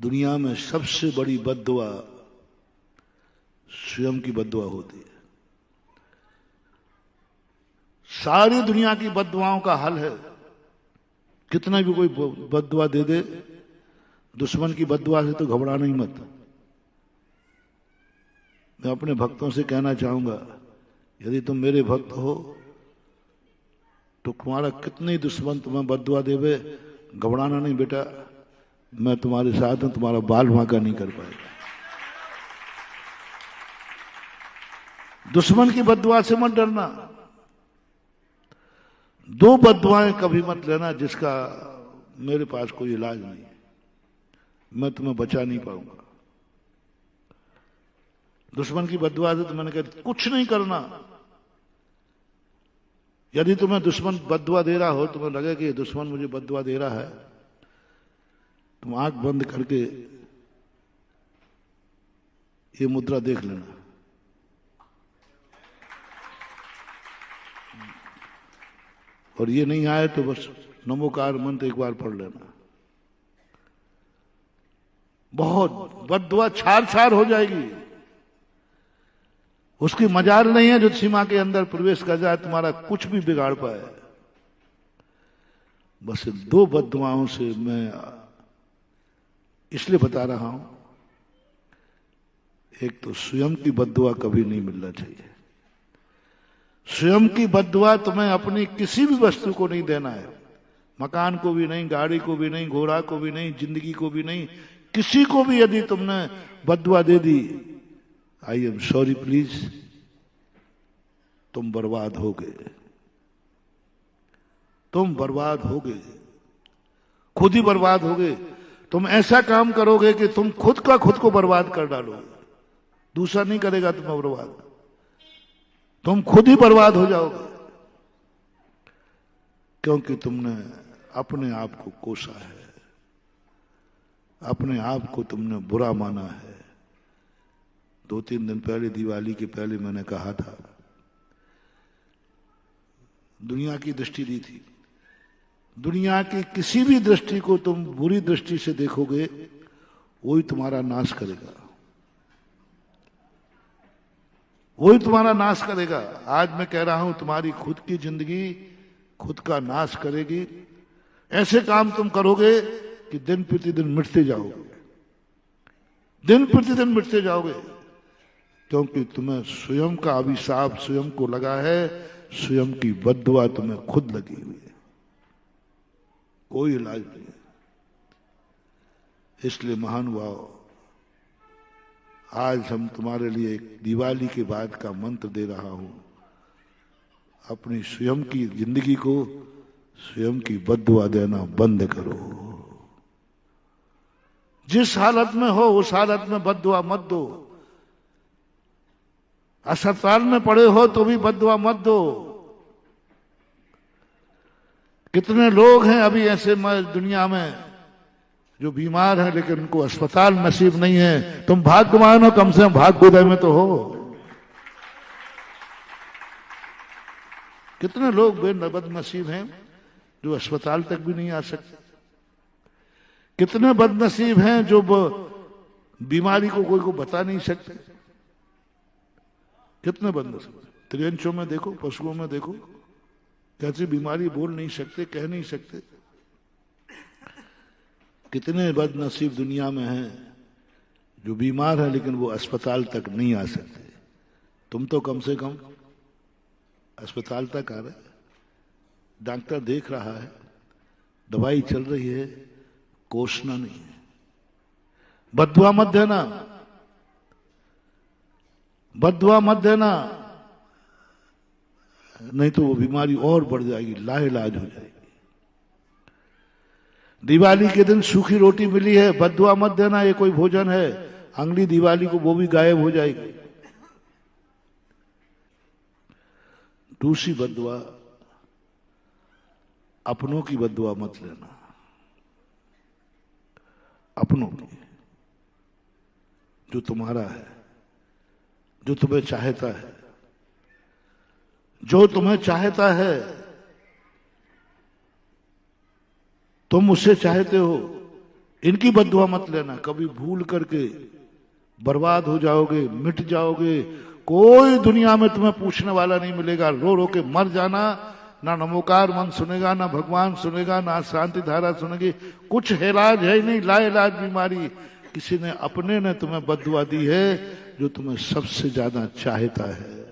दुनिया में सबसे बड़ी बद्दुआ स्वयं की बद्दुआ होती है। सारी दुनिया की बद्दुआओं का हल है, कितना भी कोई बद्दुआ दे दे, दुश्मन की बद्दुआ से तो घबराना ही मत। मैं अपने भक्तों से कहना चाहूंगा, यदि तुम मेरे भक्त हो तो तुम्हारा कितने ही दुश्मन तुम्हें बद्दुआ देवे, घबराना नहीं बेटा, मैं तुम्हारे साथ हूं, तुम्हारा बाल बांका नहीं कर पाएगा। दुश्मन की बद्दुआ से मत डरना। दो बद्दुआएं कभी मत लेना जिसका मेरे पास कोई इलाज नहीं, मैं तुम्हें बचा नहीं पाऊंगा। दुश्मन की बद्दुआ से तो मैंने कहा कुछ नहीं करना। यदि तुम्हें दुश्मन बद्दुआ दे रहा हो, तुम्हें लगे कि दुश्मन मुझे बद्दुआ दे रहा है, तुम आंख बंद करके ये मुद्रा देख लेना। और ये नहीं आए तो बस नमोकार मंत्र एक बार पढ़ लेना। बहुत बद्दुआ छार छार हो जाएगी। उसकी मजाल नहीं है जो सीमा के अंदर प्रवेश कर जाए, तुम्हारा कुछ भी बिगाड़ पाए। बस दो बद्दुआओं से मैं इसलिए बता रहा हूं, एक तो स्वयं की बद्दुआ कभी नहीं मिलना चाहिए। स्वयं की बद्दुआ तुम्हें अपनी किसी भी वस्तु को नहीं देना है, मकान को भी नहीं, गाड़ी को भी नहीं, घोड़ा को भी नहीं, जिंदगी को भी नहीं, किसी को भी यदि तुमने बद्दुआ दे दी, आई एम सॉरी प्लीज, तुम बर्बाद हो गए, तुम बर्बाद हो गए, खुद ही बर्बाद हो गए। तुम ऐसा काम करोगे कि तुम खुद का खुद को बर्बाद कर डालोगे, दूसरा नहीं करेगा तुम्हें बर्बाद, तुम खुद ही बर्बाद हो जाओगे, क्योंकि तुमने अपने आप को कोसा है, अपने आप को तुमने बुरा माना है। 2-3 दिन पहले, दिवाली के पहले मैंने कहा था, दुनिया की दृष्टि दी थी, दुनिया की किसी भी दृष्टि को तुम बुरी दृष्टि से देखोगे, वही तुम्हारा नाश करेगा, वही तुम्हारा नाश करेगा। आज मैं कह रहा हूं, तुम्हारी खुद की जिंदगी खुद का नाश करेगी। ऐसे काम तुम करोगे कि दिन प्रतिदिन मिटते जाओगे, दिन प्रतिदिन मिटते जाओगे, क्योंकि तुम्हें स्वयं का अभिशाप स्वयं को लगा है, स्वयं की बद्दुआ तुम्हें खुद लगी हुई है, कोई इलाज नहीं है। इसलिए महानुभाव, आज हम तुम्हारे लिए एक दिवाली के बाद का मंत्र दे रहा हूं, अपनी स्वयं की जिंदगी को स्वयं की बद्दुआ देना बंद करो। जिस हालत में हो उस हालत में बद्दुआ मत दो। अस्पताल में पड़े हो तो भी बद्दुआ मत दो। कितने लोग हैं अभी ऐसे दुनिया में जो बीमार हैं, लेकिन उनको अस्पताल नसीब नहीं है। तुम भाग्यवान हो, कम से कम भाग्योदय में तो हो। कितने लोग बदनसीब हैं जो अस्पताल तक भी नहीं आ सकते। कितने बदनसीब हैं जो बीमारी को कोई को बता नहीं सकते। कितने बदनसीब, त्रियंचों में देखो, पशुओं में देखो, कैसी बीमारी बोल नहीं सकते, कह नहीं सकते। कितने बदनसीब दुनिया में हैं जो बीमार हैं लेकिन वो अस्पताल तक नहीं आ सकते। तुम तो कम से कम अस्पताल तक आ रहे, डॉक्टर देख रहा है, दवाई चल रही है, कोसना नहीं है। बद्दुआ मत देना, बद्दुआ मत देना, नहीं तो वो बीमारी और बढ़ जाएगी, लाइलाज हो जाएगी। दिवाली के दिन सूखी रोटी मिली है, बद्दुआ मत देना ये कोई भोजन है, अगली दिवाली को वो भी गायब हो जाएगी। दूसरी बद्दुआ, अपनों की बद्दुआ मत लेना, अपनों की, जो तुम्हारा है, जो तुम्हें चाहता है, जो तुम्हें चाहता है, तुम उससे चाहते हो, इनकी बद्दुआ मत लेना, कभी भूल करके बर्बाद हो जाओगे, मिट जाओगे। कोई दुनिया में तुम्हें पूछने वाला नहीं मिलेगा। रो रो के मर जाना, ना नमोकार मन सुनेगा, ना भगवान सुनेगा, ना शांति धारा सुनेगी। कुछ इलाज है ही नहीं, लाइलाज बीमारी। किसी ने अपने ने तुम्हें बद्दुआ दी है जो तुम्हें सबसे ज्यादा चाहता है।